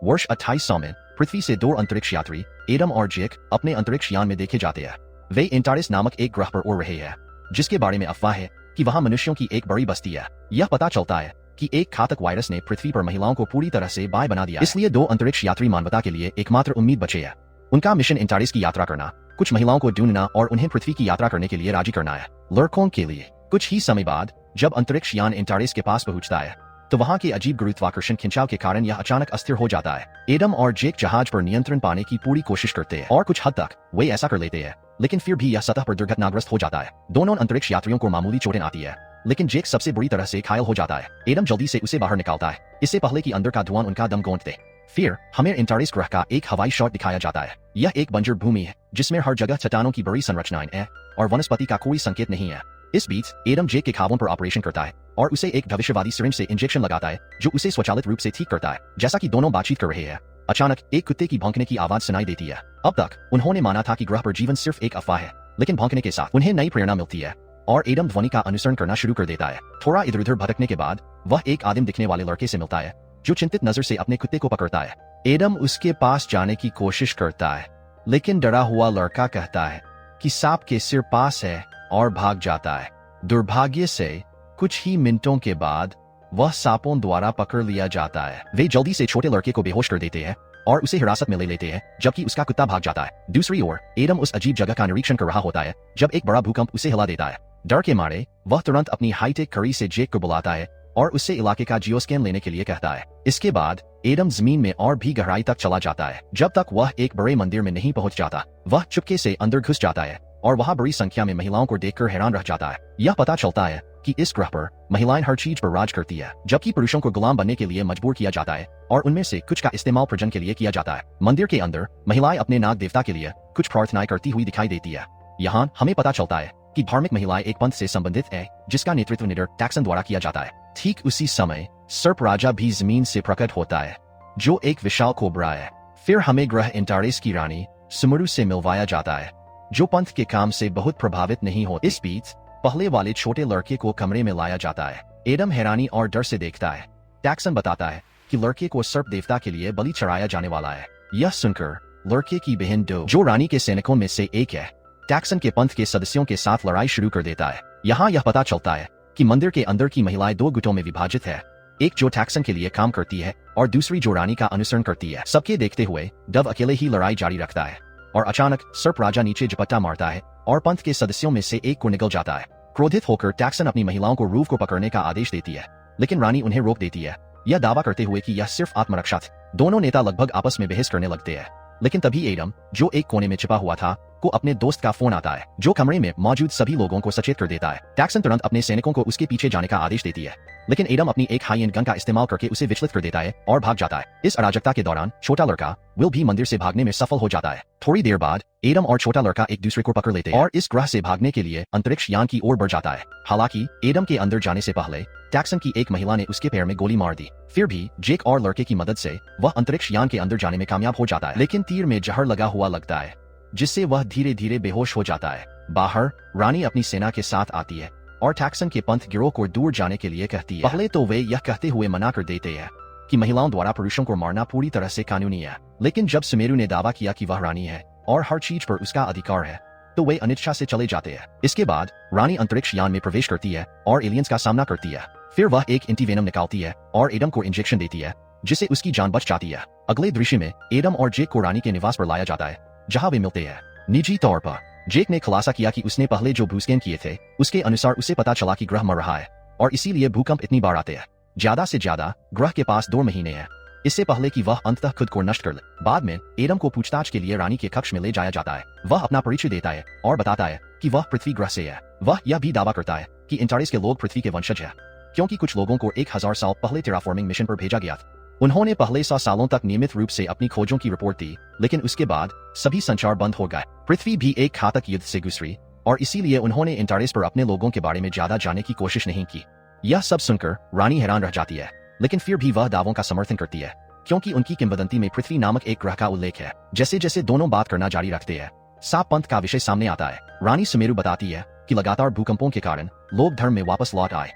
वर्ष 2800 में पृथ्वी से 2 अंतरिक्ष यात्री एडम और जेक अपने अंतरिक्ष यान में देखे जाते हैं। वे एंटारिस नामक एक ग्रह पर उड़ रहे हैं, जिसके बारे में अफवाह है कि वहां मनुष्यों की एक बड़ी बस्ती है। यह पता चलता है कि एक घातक वायरस ने पृथ्वी पर महिलाओं को पूरी तरह से बाय बना दिया, इसलिए 2 अंतरिक्ष यात्री मानवता के लिए एकमात्र उम्मीद बचे है। उनका मिशन एंटारिस की यात्रा करना, कुछ महिलाओं को ढूंढना और उन्हें पृथ्वी की यात्रा करने के लिए राजी करना है। लड़कों के लिए कुछ ही समय बाद जब अंतरिक्ष यान एंटारिस के पास पहुंचता है तो वहां के अजीब गुरुत्वाकर्षण खिंचाव के कारण यह अचानक अस्थिर हो जाता है। एडम और जेक जहाज पर नियंत्रण पाने की पूरी कोशिश करते हैं और कुछ हद तक वे ऐसा कर लेते हैं, लेकिन फिर भी यह सतह पर दुर्घटनाग्रस्त हो जाता है। दोनों अंतरिक्ष यात्रियों को मामूली चोटें आती है, लेकिन जेक सबसे बुरी तरह से घायल हो जाता है। एडम जल्दी से उसे बाहर निकालता है, इससे पहले कि अंदर का धुआं उनका दम गोंद दे। फिर हमें एंटारिस ग्रह का एक हवाई शॉट दिखाया जाता है। यह एक बंजर भूमि है जिसमें हर जगह चट्टानों की बड़ी संरचनाएं हैं और वनस्पति का कोई संकेत नहीं है। इस बीच एडम जेक के खाबों पर ऑपरेशन करता है और उसे एक भविष्यवादी सिरिंज से इंजेक्शन लगाता है जो उसे स्वचालित रूप से ठीक करता है। जैसा कि दोनों बातचीत कर रहे हैं, अचानक एक कुत्ते की भौंकने की आवाज सुनाई देती है। अब तक उन्होंने माना था कि ग्रह पर जीवन सिर्फ एक अफवाह है, लेकिन भौंकने के साथ उन्हें नई प्रेरणा मिलती है और एडम ध्वनि का अनुसरण करना शुरू कर देता है। थोड़ा इधर उधर भटकने के बाद वह एक आदिम दिखने वाले लड़के से मिलता है जो चिंतित नजर से अपने कुत्ते को पकड़ता है। एडम उसके पास जाने की कोशिश करता है, लेकिन डरा हुआ लड़का कहता है कि सांप के सिर पास है और भाग जाता है। दुर्भाग्य से कुछ ही मिनटों के बाद वह सांपों द्वारा पकड़ लिया जाता है। वे जल्दी से छोटे लड़के को बेहोश कर देते हैं और उसे हिरासत में ले लेते हैं, जबकि उसका कुत्ता भाग जाता है। दूसरी ओर एडम उस अजीब जगह का निरीक्षण कर रहा होता है जब एक बड़ा भूकंप उसे हिला देता है। डर के मारे वह तुरंत अपनी हाईटेक घड़ी से जेक को बुलाता है और उससे इलाके का जियोस्कैन लेने के लिए कहता है। इसके बाद एडम जमीन में और भी गहराई तक चला जाता है। जब तक वह एक बड़े मंदिर में नहीं पहुंच जाता, वह चुपके से अंदर घुस जाता है और वहां बड़ी संख्या में महिलाओं को देखकर हैरान रह जाता है। यह पता चलता है कि इस ग्रह पर महिलाएं हर चीज पर राज करती है, जबकि पुरुषों को गुलाम बनने के लिए मजबूर किया जाता है और उनमें से कुछ का इस्तेमाल प्रजनन के लिए किया जाता है। मंदिर के अंदर महिलाएं अपने नाग देवता के लिए कुछ प्रार्थनाएं करती हुई दिखाई देती है। यहाँ हमें पता चलता है कि धार्मिक महिलाएं एक पंथ से संबंधित है जिसका नेतृत्व लीडर टैक्सन द्वारा किया जाता है। ठीक उसी समय सर्प राजा भी जमीन से प्रकट होता है, जो एक विशाल कोबरा है। फिर हमें ग्रह एंटारिस की रानी सुमरू से मिलवाया जाता है, जो पंथ के काम से बहुत प्रभावित नहीं होती। इस बीच पहले वाले छोटे लड़के को कमरे में लाया जाता है। एडम हैरानी और डर से देखता है। टैक्सन बताता है कि लड़के को सर्प देवता के लिए बलि चढ़ाया जाने वाला है। यह सुनकर लड़के की बहन डो, जो रानी के सैनिकों में से एक है, टैक्सन के पंथ के सदस्यों के साथ लड़ाई शुरू कर देता है। यहाँ यह पता चलता है कि मंदिर के अंदर की महिलाएं 2 गुटों में विभाजित है, एक जो टैक्सन के लिए काम करती है और दूसरी जो रानी का अनुसरण करती है। सबके देखते हुए डव अकेले ही लड़ाई जारी रखता है और अचानक सर्प राजा नीचे झपट्टा मारता है और पंथ के सदस्यों में से एक को निगल जाता है। क्रोधित होकर टैक्सन अपनी महिलाओं को रूफ को पकड़ने का आदेश देती है, लेकिन रानी उन्हें रोक देती है, यह दावा करते हुए कि यह सिर्फ आत्मरक्षा थी। दोनों नेता लगभग आपस में बहस करने लगते हैं, लेकिन तभी एडम, जो एक कोने में छिपा हुआ था, को अपने दोस्त का फोन आता है, जो कमरे में मौजूद सभी लोगों को सचेत कर देता है। टैक्सन तुरंत अपने सैनिकों को उसके पीछे जाने का आदेश देती है, लेकिन एडम अपनी एक हाई एंड गन का इस्तेमाल करके उसे विचलित कर देता है और भाग जाता है। इस अराजकता के दौरान छोटा लड़का विल भी मंदिर से भागने में सफल हो जाता है। थोड़ी देर बाद एडम और छोटा लड़का एक दूसरे को पकड़ लेते हैं और इस ग्रह से भागने के लिए अंतरिक्ष यान की ओर बढ़ जाता है। हालांकि एडम के अंदर जाने से पहले टैक्सन की एक महिला ने उसके पैर में गोली मार दी। फिर भी जेक और लड़के की मदद से वह अंतरिक्ष यान के अंदर जाने में कामयाब हो जाता है, लेकिन तीर में जहर लगा हुआ लगता है, जिससे वह धीरे धीरे बेहोश हो जाता है। बाहर रानी अपनी सेना के साथ आती है और टैक्सन के पंथ गिरोह को दूर जाने के लिए कहती है। पहले तो वे यह कहते हुए मना कर देते हैं कि महिलाओं द्वारा पुरुषों को मारना पूरी तरह से कानूनी है, लेकिन जब सुमेरु ने दावा किया कि वह रानी है और हर चीज पर उसका अधिकार है, तो वे अनिच्छा से चले जाते हैं। इसके बाद रानी अंतरिक्ष यान में प्रवेश करती है और एलियंस का सामना करती है। फिर वह एक एंटीवेनम निकालती है और एडम को इंजेक्शन देती है, जिससे उसकी जान बच जाती है। अगले दृश्य में एडम और जेक को रानी के निवास पर लाया जाता है, जहां वे मिलते हैं। निजी तौर पर जेक ने खुलासा किया कि उसने पहले जो भूस्कैन किए थे उसके अनुसार उसे पता चला कि ग्रह मर रहा है और इसीलिए भूकंप इतनी बार आते हैं। ज्यादा से ज्यादा ग्रह के पास 2 महीने हैं, इससे पहले कि वह अंततः खुद को नष्ट कर ले। बाद में एडम को पूछताछ के लिए रानी के कक्ष में ले जाया जाता है। वह अपना परिचय देता है और बताता है कि वह पृथ्वी ग्रह से है। वह यह भी दावा करता है कि एंटारिस के लोग पृथ्वी के वंशज हैं, क्योंकि कुछ लोगों को 1000 साल पहले टेराफॉर्मिंग मिशन पर भेजा गया था। उन्होंने पहले 100 सालों तक नियमित रूप से अपनी खोजों की रिपोर्ट दी, लेकिन उसके बाद सभी संचार बंद हो गए। पृथ्वी भी एक घातक युद्ध से गुजरी और इसीलिए उन्होंने एंटारिस पर अपने लोगों के बारे में ज्यादा जानने की कोशिश नहीं की। यह सब सुनकर रानी हैरान रह जाती है, लेकिन फिर भी वह दावों का समर्थन करती है, क्योंकि उनकी किंवदंती में पृथ्वी नामक एक ग्रह का उल्लेख है। जैसे जैसे दोनों बात करना जारी रखते हैं, सांप पंथ का विषय सामने आता है। रानी सुमेरु बताती है कि लगातार भूकंपों के कारण लोग धर्म में वापस लौट आए।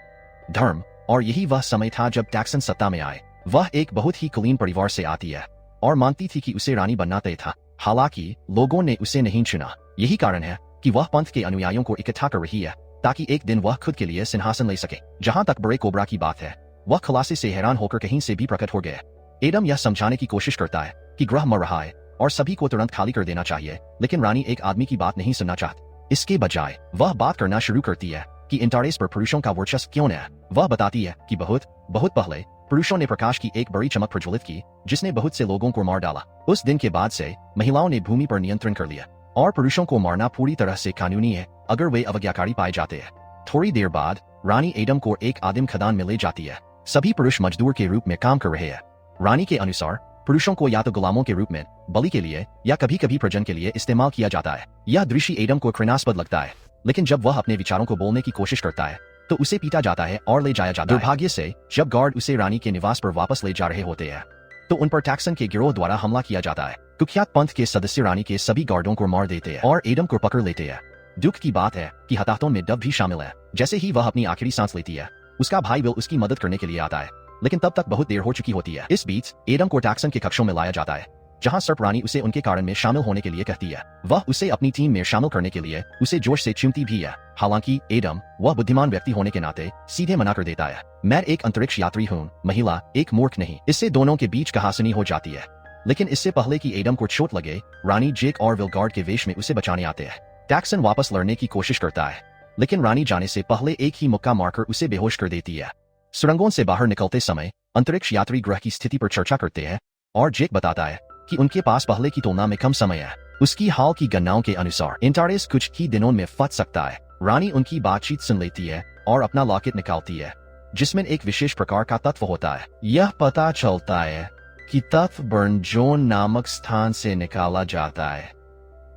धर्म, और यही वह समय था जब टैक्सन सत्ता में आए। वह एक बहुत ही कुलीन परिवार से आती है, और मानती थी कि उसे रानी बनना तय था। हालांकि लोगों ने उसे नहीं चुना। यही कारण है कि वह पंथ के अनुयायियों को इकट्ठा कर रही है ताकि एक दिन वह खुद के लिए सिंहासन ले सके। जहां तक बड़े कोबरा की बात है, वह खुलासे से हैरान होकर कहीं से भी प्रकट हो गए। एडम यह समझाने की कोशिश करता है कि ग्रह मर रहा है और सभी को तुरंत खाली कर देना चाहिए, लेकिन रानी एक आदमी की बात नहीं सुनना चाहती। इसके बजाय वह बात करना शुरू करती है कि एंटारेस पर पुरुषों का वर्चस्व क्यों है। वह बताती है कि बहुत पहले पुरुषों ने प्रकाश की एक बड़ी चमक प्रज्वलित की जिसने बहुत से लोगों को मार डाला। उस दिन के बाद से महिलाओं ने भूमि पर नियंत्रण कर लिया और पुरुषों को मारना पूरी तरह से कानूनी है अगर वे अवज्ञाकारी पाए जाते हैं। थोड़ी देर बाद रानी एडम को एक आदिम खदान में ले जाती है। सभी पुरुष मजदूर के रूप में काम कर रहे हैं। रानी के अनुसार पुरुषों को या तो गुलामों के रूप में, बलि के लिए या कभी कभी प्रजनन के लिए इस्तेमाल किया जाता है। यह दृश्य एडम को घृणास्पद लगता है, लेकिन जब वह अपने विचारों को बोलने की कोशिश करता है तो उसे पीटा जाता है और ले जाया जाता है। दुर्भाग्य से जब गार्ड उसे रानी के निवास पर वापस ले जा रहे होते हैं तो उन पर टैक्सन के गिरोह द्वारा हमला किया जाता है। कुख्यात पंथ के सदस्य रानी के सभी गार्डों को मार देते हैं और एडम को पकड़ लेते हैं। दुख की बात है कि हताहतों में डव भी शामिल है। जैसे ही वह अपनी आखिरी सांस लेती है, उसका भाई विल उसकी मदद करने के लिए आता है, लेकिन तब तक बहुत देर हो चुकी होती है। इस बीच एडम को टैक्सन के कक्षों में लाया जाता है, जहां सर्प रानी उसे उनके कारण में शामिल होने के लिए कहती है। वह उसे अपनी टीम में शामिल करने के लिए उसे जोश से चूमती भी है। हालांकि एडम, वह बुद्धिमान व्यक्ति होने के नाते, सीधे मना कर देता है। मैं एक अंतरिक्ष यात्री हूँ, महिला, एक मूर्ख नहीं। इससे दोनों के बीच कहासुनी हो जाती है। लेकिन इससे पहले कि एडम को चोट लगे, रानी जेक और विल गार्ड के वेश में उसे बचाने आते हैं। टैक्सन वापस लड़ने की कोशिश करता है, लेकिन रानी जाने से पहले एक ही मुक्का मारकर उसे बेहोश कर देती है। सुरंगों से बाहर निकलते समय अंतरिक्ष यात्री ग्रह की स्थिति पर चर्चा करते हैं और जेक बताता है कि उनके पास पहले की तुलना में कम समय है। उसकी हाल की गणनाओं के अनुसार एंटारेस कुछ ही दिनों में फट सकता है। रानी उनकी बातचीत सुन लेती है और अपना लॉकेट निकालती है, जिसमें एक विशेष प्रकार का तत्व होता है। यह पता चलता है कि तत्व बर्नजोन नामक स्थान से निकाला जाता है।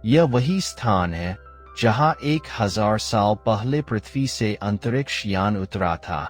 यह वही स्थान है जहां 1000 साल पहले पृथ्वी से अंतरिक्ष यान उतरा था।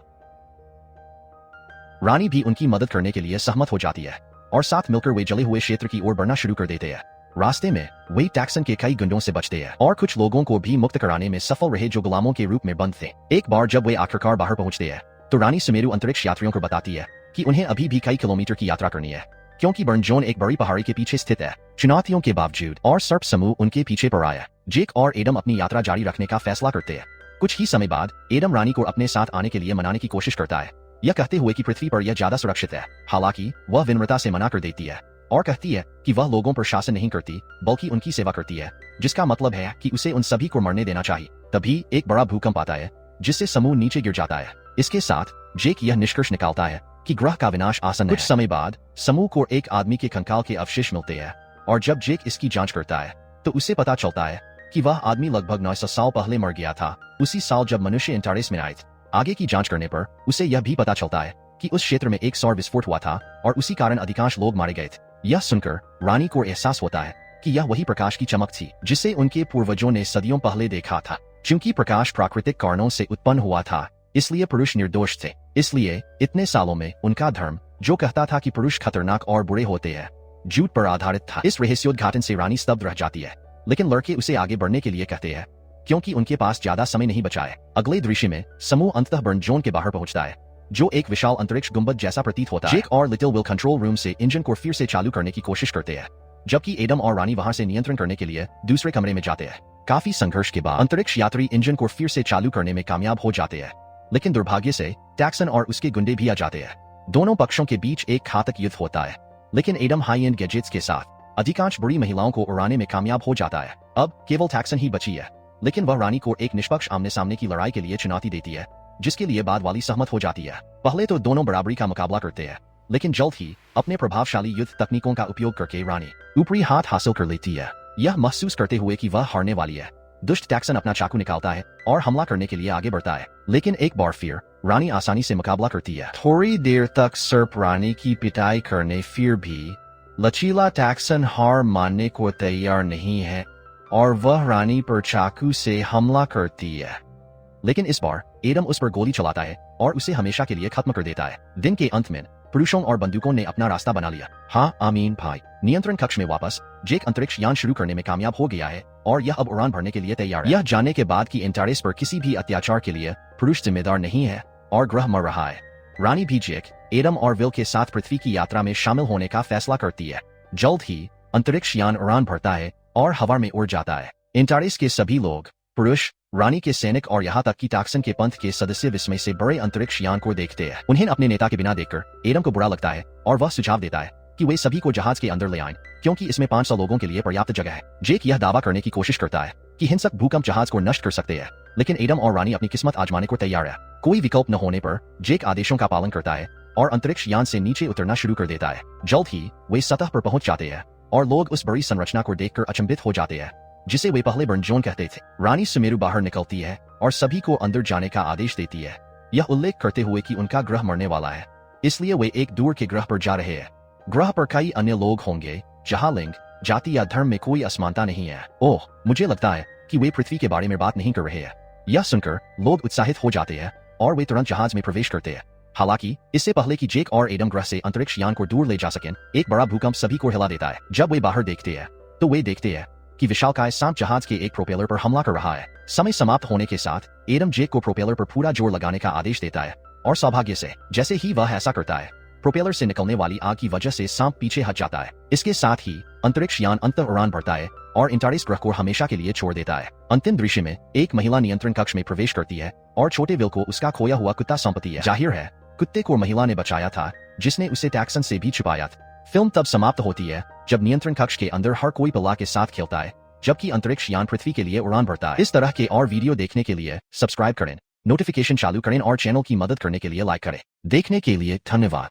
रानी भी उनकी मदद करने के लिए सहमत हो जाती है और साथ मिलकर वे जले हुए क्षेत्र की ओर बढ़ना शुरू कर देते हैं। रास्ते में वे टैक्सन के कई गुंडों से बचते हैं और कुछ लोगों को भी मुक्त कराने में सफल रहे जो गुलामों के रूप में बंद थे। एक बार जब वे आखिरकार बाहर पहुंचते हैं तो रानी सुमेरु अंतरिक्ष यात्रियों को बताती है कि उन्हें अभी भी कई किलोमीटर की यात्रा करनी है, क्योंकि बर्नजोन एक बड़ी पहाड़ी के पीछे स्थित है। चुनौतियों के बावजूद और सर्प समूह उनके पीछे पर आया, जेक और एडम अपनी यात्रा जारी रखने का फैसला करते हैं। कुछ ही समय बाद एडम रानी को अपने साथ आने के लिए मनाने की कोशिश करता है, यह कहते हुए कि पृथ्वी पर यह ज्यादा सुरक्षित है। हालांकि वह विनम्रता से मना कर देती है और कहती है कि वह लोगों पर शासन नहीं करती बल्कि उनकी सेवा करती है, जिसका मतलब है कि उसे उन सभी को मरने देना चाहिए। तभी एक बड़ा भूकंप आता है जिससे समूह नीचे गिर जाता है। इसके साथ जेक यह निष्कर्ष निकालता है कि ग्रह का विनाश आसन है। कुछ समय बाद समूह को एक आदमी के कंकाल के अवशेष मिलते हैं और जब जेक इसकी जांच करता है तो उसे पता चलता है कि वह आदमी लगभग 900 साल पहले मर गया था, उसी साल जब मनुष्य एंटारेस में आए थे। आगे की जांच करने पर उसे यह भी पता चलता है कि उस क्षेत्र में एक सौर विस्फोट हुआ था और उसी कारण अधिकांश लोग मारे गए थे। यह सुनकर रानी को एहसास होता है कि यह वही प्रकाश की चमक थी जिसे उनके पूर्वजों ने सदियों पहले देखा था। चूंकि प्रकाश प्राकृतिक कारणों से उत्पन्न हुआ था, इसलिए पुरुष निर्दोष थे। इसलिए इतने सालों में उनका धर्म, जो कहता था कि पुरुष खतरनाक और बुरे होते हैं, झूठ पर आधारित था। इस रहस्योद्घाटन से रानी स्तब्ध रह जाती है, लेकिन लड़के उसे आगे बढ़ने के लिए कहते हैं क्योंकि उनके पास ज्यादा समय नहीं बचा है। अगले दृश्य में समूह अंततः बर्नजोन के बाहर पहुंचता है, जो एक विशाल अंतरिक्ष गुंबद जैसा प्रतीत होता है। जेक और लिटिल विल कंट्रोल रूम से इंजन को फिर से चालू करने की कोशिश करते हैं, जबकि एडम और रानी वहां से नियंत्रण करने के लिए दूसरे कमरे में जाते हैं। काफी संघर्ष के बाद अंतरिक्ष यात्री इंजन को फिर से चालू करने में कामयाब हो जाते हैं, लेकिन दुर्भाग्य से टैक्सन और उसके गुंडे भी आ जाते हैं। दोनों पक्षों के बीच एक घातक युद्ध होता है, लेकिन एडम हाई एंड गैजेट्स के साथ अधिकांश बुरी महिलाओं को उड़ाने में कामयाब हो जाता है। अब केवल टैक्सन ही बची है, लेकिन वह रानी को एक निष्पक्ष आमने सामने की लड़ाई के लिए चुनौती देती है, जिसके लिए बाद वाली सहमत हो जाती है। पहले तो दोनों बराबरी का मुकाबला करते हैं, लेकिन जल्द ही अपने प्रभावशाली युद्ध तकनीकों का उपयोग करके रानी ऊपरी हाथ हासिल कर लेती है, यह महसूस करते हुए कि वह हारने वाली है। दुष्ट टैक्सन अपना चाकू निकालता है और हमला करने के लिए आगे बढ़ता है, लेकिन एक बार फिर रानी आसानी से मुकाबला करती है। थोड़ी देर तक सर्प रानी की पिटाई करने फिर भी लचीला टैक्सन हार मानने को तैयार नहीं है और वह रानी पर चाकू से हमला करती है, लेकिन इस बार एडम उस पर गोली चलाता है और उसे हमेशा के लिए खत्म कर देता है। दिन के अंत में पुरुषों और बंदूकों ने अपना रास्ता बना लिया। हाँ आमीन भाई। नियंत्रण कक्ष में वापस जेक अंतरिक्ष यान शुरू करने में कामयाब हो गया है और यह अब उड़ान भरने के लिए तैयार है। यह जानने के बाद कि एंटारेस पर किसी भी अत्याचार के लिए पुरुष जिम्मेदार नहीं है और ग्रह मर रहा है, रानी भी जेक, एडम और विल के साथ पृथ्वी की यात्रा में शामिल होने का फैसला करती है। जल्द ही अंतरिक्ष यान उड़ान भरता है और हवा में उड़ जाता है। एंटारिस के सभी लोग, पुरुष, रानी के सैनिक और यहाँ तक कि टैक्सन के पंथ के सदस्य विस्मय से बड़े अंतरिक्ष यान को देखते हैं। उन्हें अपने नेता के बिना देखकर एडम को बुरा लगता है और वह सुझाव देता है कि वे सभी को जहाज के अंदर ले आएं, क्योंकि इसमें 500 लोगों के लिए पर्याप्त जगह है। जेक यह दावा करने की कोशिश करता है कि हिंसक भूकंप जहाज को नष्ट कर सकते हैं, लेकिन एडम और रानी अपनी किस्मत आजमाने को तैयार है। कोई विकल्प न होने पर जेक आदेशों का पालन करता है और अंतरिक्ष यान से नीचे उतरना शुरू कर देता है। जल्द ही वे सतह पर पहुंच जाते हैं और लोग उस बड़ी संरचना को देखकर अचंभित हो जाते हैं, जिसे वे पहले बर्न जोन कहते थे। रानी सुमेरु बाहर निकलती है और सभी को अंदर जाने का आदेश देती है, यह उल्लेख करते हुए कि उनका ग्रह मरने वाला है, इसलिए वे एक दूर के ग्रह पर जा रहे हैं। ग्रह पर कई अन्य लोग होंगे जहां लिंग, जाति या धर्म में कोई असमानता नहीं है। ओह, मुझे लगता है कि वे पृथ्वी के बारे में बात नहीं कर रहे हैं। यह सुनकर लोग उत्साहित हो जाते हैं और वे तुरंत जहाज में प्रवेश करते हैं। हालांकि इससे पहले कि जेक और एडम ग्रह से अंतरिक्ष यान को दूर ले जा सकें, एक बड़ा भूकंप सभी को हिला देता है। जब वे बाहर देखते हैं तो वे देखते हैं कि विशालकाय सांप जहाज के एक प्रोपेलर पर हमला कर रहा है। समय समाप्त होने के साथ एडम जेक को प्रोपेलर पर पूरा जोर लगाने का आदेश देता है और सौभाग्य से जैसे ही वह ऐसा करता है, प्रोपेलर से निकलने वाली आग की वजह से सांप पीछे हट जाता है। इसके साथ ही अंतरिक्ष यान अंतर उड़ान भरता है और एंटारिस ग्रह को हमेशा के लिए छोड़ देता है। अंतिम दृश्य में एक महिला नियंत्रण कक्ष में प्रवेश करती है और छोटे विल को उसका खोया हुआ कुत्ता सौंपती है। जाहिर है कुत्ते को महिला ने बचाया था, जिसने उसे टैक्सन से भी छुपाया था। फिल्म तब समाप्त होती है जब नियंत्रण कक्ष के अंदर हर कोई पिल्ला के साथ खेलता है, जबकि अंतरिक्ष यान पृथ्वी के लिए उड़ान भरता है। इस तरह के और वीडियो देखने के लिए सब्सक्राइब करें, नोटिफिकेशन चालू करें और चैनल की मदद करने के लिए लाइक करें। देखने के लिए धन्यवाद।